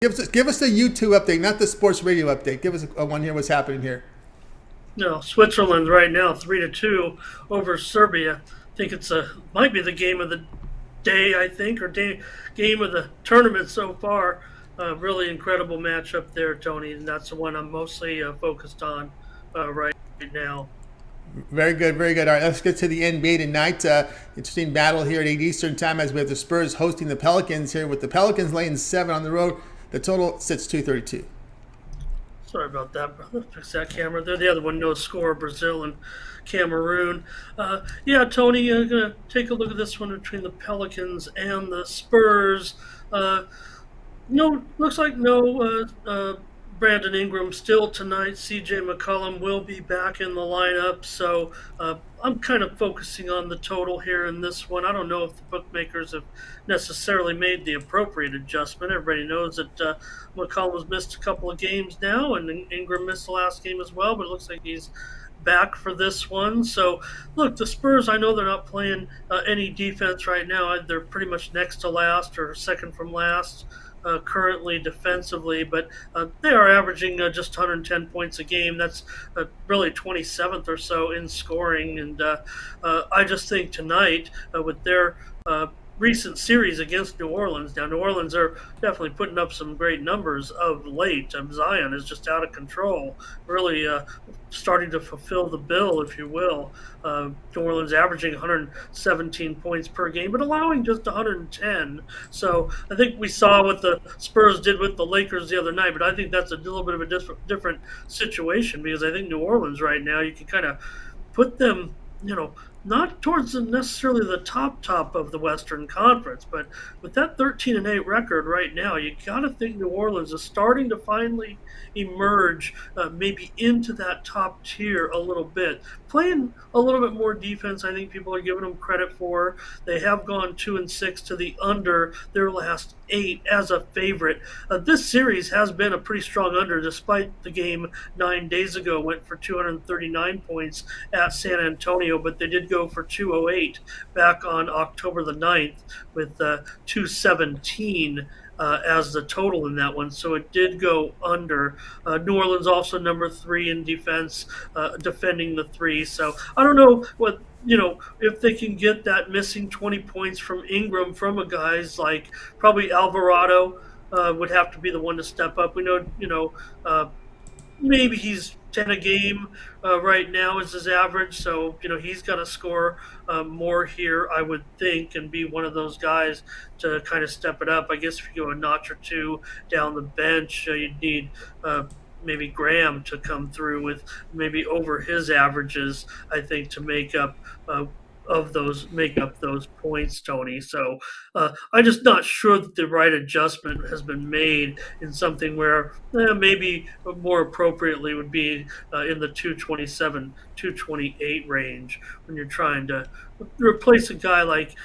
Give us the YouTube update, not the sports radio update. Give us a one here. What's happening here? No, Switzerland right now 3-2 over Serbia. I think might be the game of the day. I think game of the tournament so far. Really incredible matchup there, Tony, and that's the one I'm mostly focused on right now. Very good, very good. All right, let's get to the NBA tonight. Interesting battle here at 8 Eastern time as we have the Spurs hosting the Pelicans here with the Pelicans laying 7 on the road. The total sits 232. Sorry about that, brother. Fix that camera there. The other one, no score, Brazil and Cameroon. Yeah, Tony, gonna take a look at this one between the Pelicans and the Spurs. Uh, No, looks like no Brandon Ingram still tonight. CJ McCollum will be back in the lineup. So I'm kind of focusing on the total here in this one. I don't know if the bookmakers have necessarily made the appropriate adjustment. Everybody knows that McCollum's missed a couple of games now, and Ingram missed the last game as well, but it looks like he's back for this one. So, look, the Spurs, I know they're not playing any defense right now. They're pretty much next to last or second from last currently defensively, but they are averaging just 110 points a game. That's really 27th or so in scoring. And I just think tonight, with their recent series against New Orleans. Now, New Orleans are definitely putting up some great numbers of late. Zion is just out of control, really starting to fulfill the bill, if you will. New Orleans averaging 117 points per game, but allowing just 110. So I think we saw what the Spurs did with the Lakers the other night, but I think that's a little bit of a different situation because I think New Orleans right now, you can kind of put them, not towards necessarily the top of the Western Conference, but with that 13-8 record right now, you got to think New Orleans is starting to finally emerge, maybe into that top tier a little bit, playing a little bit more defense. I think people are giving them credit for. They have gone 2-6 to the under their last 8 as a favorite. This series has been a pretty strong under, despite the game 9 days ago went for 239 points at San Antonio, but they did go for 208 back on October the 9th with 217 as the total in that one. So it did go under. New Orleans also number 3 in defense, defending the 3. So I don't know if they can get that missing 20 points from Ingram from a guys like probably Alvarado would have to be the one to step up. We know, maybe he's 10 a game right now is his average. So, he's got to score more here, I would think, and be one of those guys to kind of step it up. I guess if you go a notch or two down the bench, you'd need maybe Graham to come through with maybe over his averages, I think, to make up those points, Tony. So I'm just not sure that the right adjustment has been made in something where maybe more appropriately would be in the 227, 228 range when you're trying to replace a guy like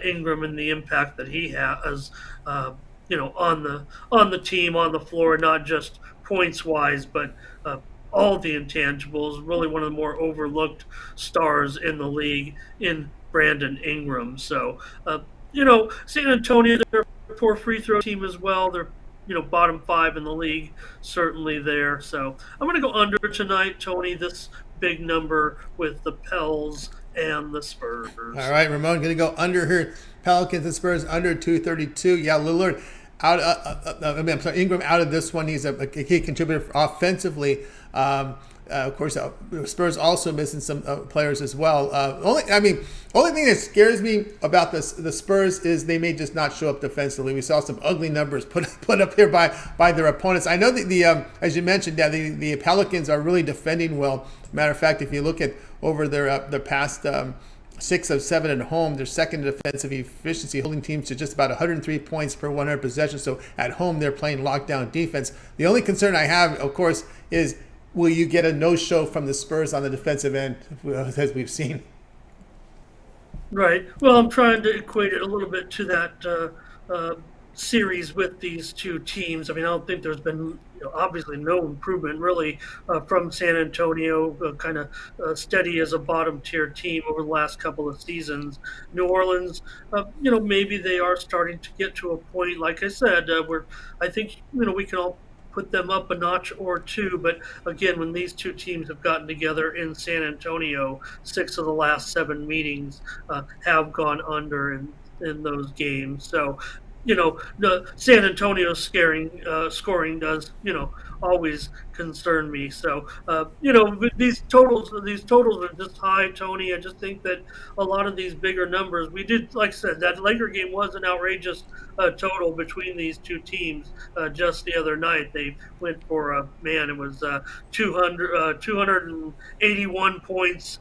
Ingram and the impact that he has, on the team, on the floor, not just points wise, but all the intangibles. Really, one of the more overlooked stars in the league in Brandon Ingram. So, San Antonio, they're a poor free throw team as well. They're bottom 5 in the league, certainly there. So I'm going to go under tonight, Tony. This big number with the Pels and the All Spurs. right, Ramon going to go under here. Pelicans and Spurs under 232. Yeah, Lillard out. I'm sorry, Ingram out of this one. He's a key contributor offensively. Of course, Spurs also missing some players as well. Only thing that scares me about the Spurs is they may just not show up defensively. We saw some ugly numbers put up here by their opponents. I know that as you mentioned, yeah, the Pelicans are really defending well. Matter of fact, if you look at over their past 6 of 7 at home, they're second in defensive efficiency, holding teams to just about 103 points per 100 possessions. So at home, they're playing lockdown defense. The only concern I have, of course, is will you get a no-show from the Spurs on the defensive end, as we've seen? Right. Well, I'm trying to equate it a little bit to that series with these two teams. I mean, I don't think there's been obviously no improvement really from San Antonio, kind of steady as a bottom tier team over the last couple of seasons. New Orleans, maybe they are starting to get to a point, like I said, where I think we can all put them up a notch or two. But again, when these two teams have gotten together in San Antonio, 6 of the last 7 meetings have gone under in those games. So the San Antonio scoring does always concern me. So with these totals are just high, Tony. I just think that a lot of these bigger numbers, we did, like I said, that Laker game was an outrageous total between these two teams just the other night. They went for man, it was 281 points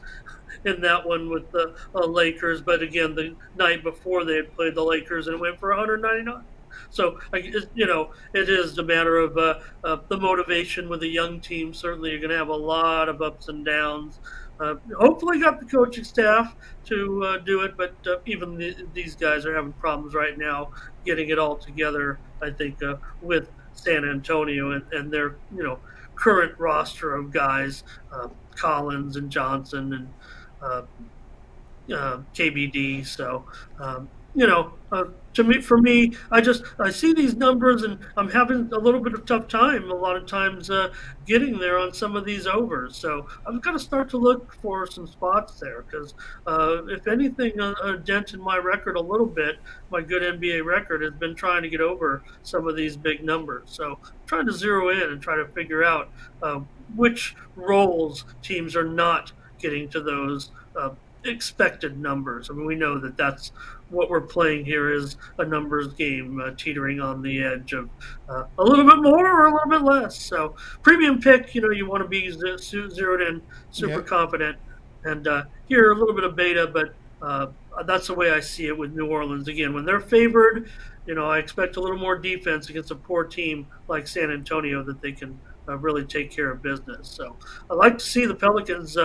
in that one with the Lakers. But again, the night before they had played the Lakers and it went for 199. So it is a matter of the motivation with a young team. Certainly, you're going to have a lot of ups and downs. Hopefully, got the coaching staff to do it, but even these guys are having problems right now getting it all together. I think with San Antonio and their current roster of guys, Collins and Johnson and uh, KBD. So, to me, for me, I see these numbers and I'm having a little bit of tough time a lot of times getting there on some of these overs. So I've got to start to look for some spots there because if anything, a dent in my record a little bit. My good NBA record has been trying to get over some of these big numbers. So I'm trying to zero in and try to figure out which roles teams are not getting to those expected numbers. I mean, we know that that's what we're playing here is a numbers game, teetering on the edge of a little bit more or a little bit less. So premium pick, you want to be zeroed in, super Yep. confident, and here a little bit of beta, but that's the way I see it with New Orleans. Again, when they're favored, I expect a little more defense against a poor team like San Antonio that they can really take care of business. So I like to see the Pelicans,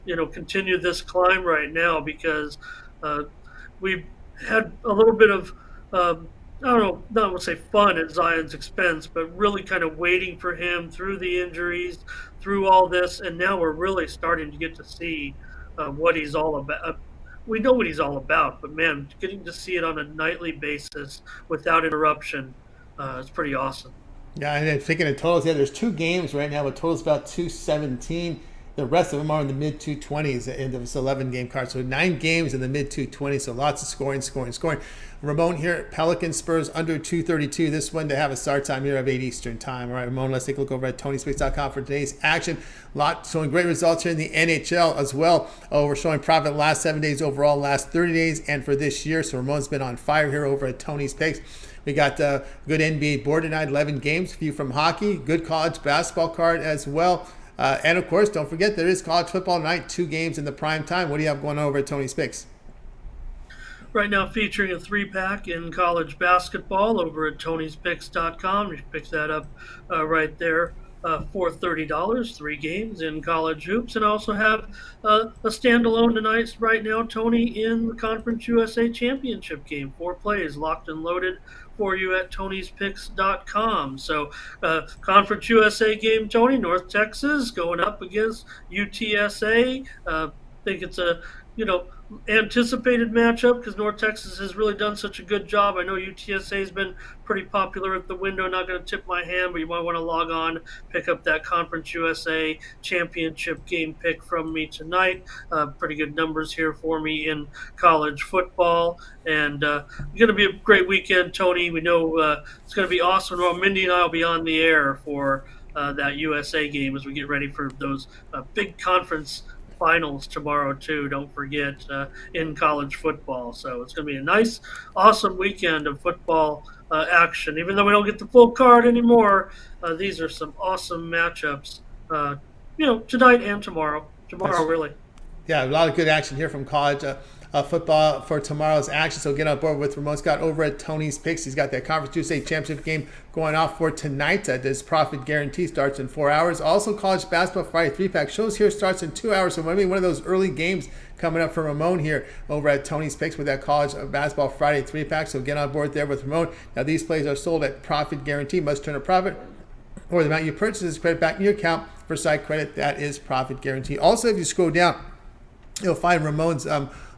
continue this climb right now because uh, we had a little bit of, I don't know, not want to say fun at Zion's expense, but really kind of waiting for him through the injuries, through all this, and now we're really starting to get to see what he's all about. We know what he's all about, but man, getting to see it on a nightly basis without interruption is pretty awesome. Yeah, and then thinking of totals, yeah, there's 2 games right now with totals about 217. The rest of them are in the mid 220s in this 11 game card. So 9 games in the mid 220s. So lots of scoring, scoring, scoring. Ramon here, Pelicans Spurs under 232. This one to have a start time here of 8 Eastern time. All right, Ramon, let's take a look over at TonySpace.com for today's action. Lot showing great results here in the NHL as well. Oh, we're showing profit last 7 days overall, last 30 days, and for this year. So Ramon's been on fire here over at Tony's Picks. We got good NBA board tonight, 11 games, a few from hockey, good college basketball card as well. And of course, don't forget there is college football tonight, 2 games in the prime time. What do you have going over at Tony's Picks? Right now, featuring a 3 pack in college basketball over at Tony'sPicks.com. You can pick that up right there for $30. 3 games in college hoops, and I also have a standalone tonight. Right now, Tony, in the Conference USA Championship game. 4 plays locked and loaded for you at Tony'sPicks.com. So, Conference USA game, Tony, North Texas going up against UTSA. Think it's a you know anticipated matchup because North Texas has really done such a good job. I know UTSA has been pretty popular at the window. Not going to tip my hand, but you might want to log on, pick up that Conference USA championship game pick from me tonight. Pretty good numbers here for me in college football, and going to be a great weekend, Tony. We know it's going to be awesome. Well, Mindy and I will be on the air for that USA game as we get ready for those big conference finals tomorrow too. Don't forget in college football. So it's going to be a nice, awesome weekend of football action. Even though we don't get the full card anymore, these are some awesome matchups. Tonight and tomorrow. Tomorrow, That's really. Yeah, a lot of good action here from college. football for tomorrow's action. So get on board with Ramon Scott over at Tony's Picks. He's got that Conference USA Championship game going off for tonight. This profit guarantee starts in 4 hours. Also, College Basketball Friday 3-pack shows here starts in 2 hours. So maybe one of those early games coming up for Ramon here over at Tony's Picks with that College Basketball Friday 3-pack. So get on board there with Ramon. Now, these plays are sold at profit guarantee. Must turn a profit, or the amount you purchase is credit back in your account for site credit. That is profit guarantee. Also, if you scroll down, you'll find Ramon's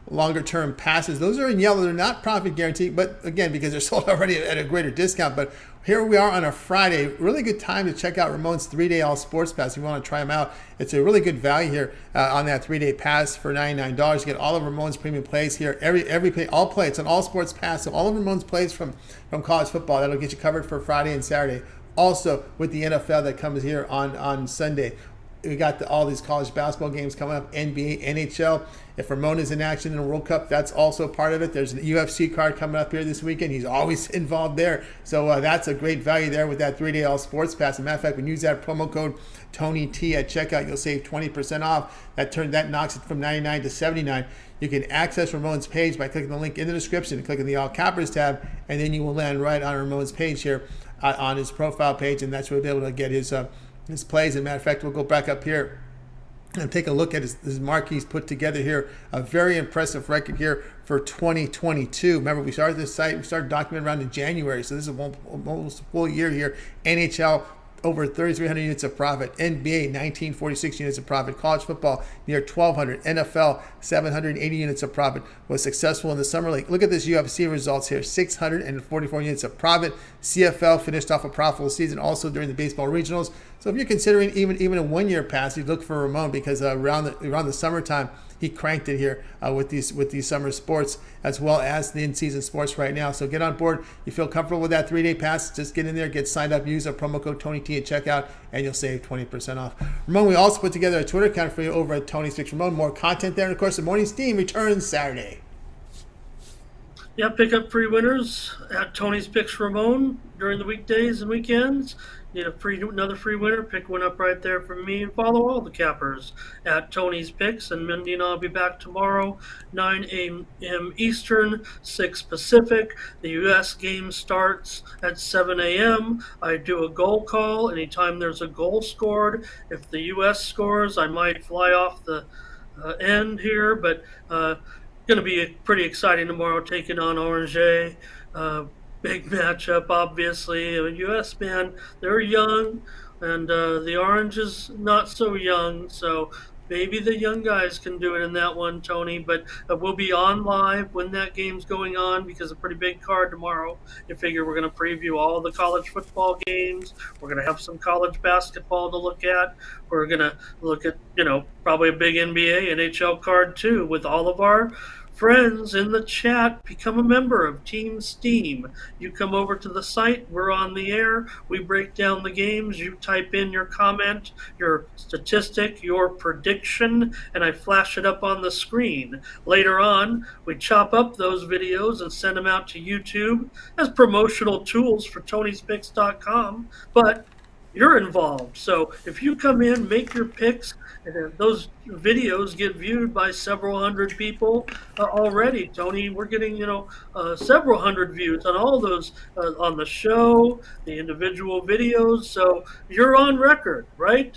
longer term passes. Those are in yellow. They're not profit guaranteed, but again, because they're sold already at a greater discount. But here we are on a Friday. Really good time to check out Ramon's 3-day all sports pass. If you want to try them out, it's a really good value here on that 3-day pass for $99. You get all of Ramon's premium plays here. Every play, all play. It's an all sports pass. So all of Ramon's plays from college football. That'll get you covered for Friday and Saturday. Also with the NFL that comes here on Sunday. We got all these college basketball games coming up, NBA, NHL. If Ramon is in action in the World Cup, that's also part of it. There's an UFC card coming up here this weekend. He's always involved there. So that's a great value there with that 3-day all sports pass. As a matter of fact, when you use that promo code TonyT at checkout, you'll save 20% off. That knocks it from $99 to $79. You can access Ramon's page by clicking the link in the description and clicking the All Cappers tab, and then you will land right on Ramon's page here on his profile page, and that's where you'll be able to get his plays. As a matter of fact, we'll go back up here and take a look at his mark he's put together here. A very impressive record here for 2022. Remember, we started this site, we started documenting around in January, so this is almost a full year here. NHL, over 3,300 units of profit. NBA, 1,946 units of profit. College football, near 1,200. NFL, 780 units of profit. Was successful in the summer league. Look at this UFC results here, 644 units of profit. CFL finished off a profitable season also during the baseball regionals. So if you're considering even a 1-year pass, you look for Ramon, because around the summertime, he cranked it here with these summer sports as well as the in-season sports right now. So get on board. You feel comfortable with that 3-day pass, just get in there, get signed up, use our promo code TonyT at checkout, and you'll save 20% off. Ramon, we also put together a Twitter account for you over at Tony's Picks. Ramon, more content there. And of course, the Morning Steam returns Saturday. Yeah, pick up free winners at Tony's Picks Ramon during the weekdays and weekends. Need another free winner, pick one up right there from me, and follow all the cappers at Tony's Picks. And Mindy and I will be back tomorrow, 9 a.m. Eastern, 6 Pacific. The U.S. game starts at 7 a.m. I do a goal call anytime there's a goal scored. If the U.S. scores, I might fly off the end here, but going to be pretty exciting tomorrow, taking on Orange. Big matchup, obviously. U.S. man, they're young, and the Orange is not so young, so maybe the young guys can do it in that one, Tony. But we'll be on live when that game's going on, because a pretty big card tomorrow. You figure we're going to preview all the college football games. We're going to have some college basketball to look at. We're going to look at, probably a big NBA, NHL card too, with all of our friends in the chat. Become a member of Team Steam. You come over to the site, we're on the air, we break down the games, you type in your comment, your statistic, your prediction, and I flash it up on the screen. Later on, we chop up those videos and send them out to YouTube as promotional tools for Tony'sPicks.com, but you're involved. So if you come in, make your picks, and those videos get viewed by several hundred people already, Tony. We're getting, several hundred views on all those on the show, the individual videos. So you're on record, right?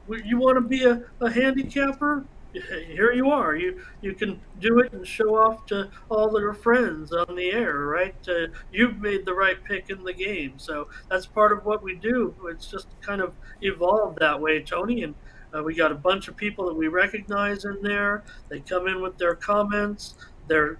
You want to be a handicapper? Here you are. You can do it and show off to all your friends on the air, right? You've made the right pick in the game. So that's part of what we do. It's just kind of evolved that way, Tony. And we got a bunch of people that we recognize in there. They come in with their comments, their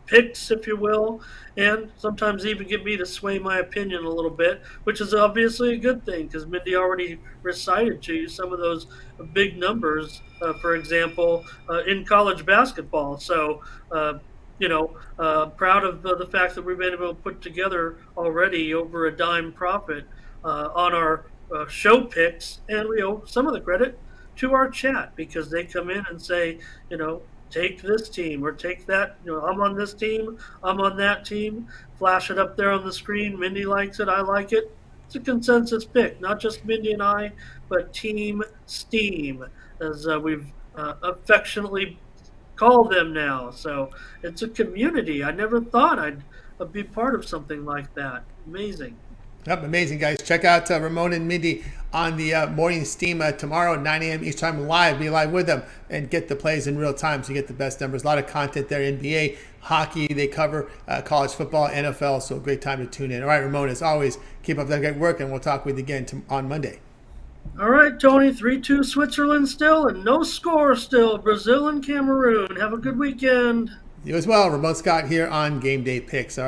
picks, if you will, and sometimes even get me to sway my opinion a little bit, which is obviously a good thing, because Mindy already recited to you some of those big numbers, for example, in college basketball. So, proud of the fact that we've been able to put together already over a dime profit on our show picks, and we owe some of the credit to our chat, because they come in and say, take this team or take that. I'm on this team, I'm on that team. Flash it up there on the screen. Mindy likes it, I like it. It's a consensus pick, not just Mindy and I, but Team Steam, as we've affectionately call them now. So it's a community. I never thought I'd be part of something like that. Amazing. Yep, amazing, guys. Check out Ramon and Mindy on the morning steam tomorrow at 9 a.m. each time live. Be live with them and get the plays in real time so you get the best numbers. A lot of content there. NBA, hockey, they cover college football, NFL, so great time to tune in. All right, Ramon, as always, keep up that great work, and we'll talk with you again on Monday. All right, Tony, 3-2 Switzerland still, and no score still. Brazil and Cameroon. Have a good weekend. You as well. Ramon Scott here on Game Day Picks. All right.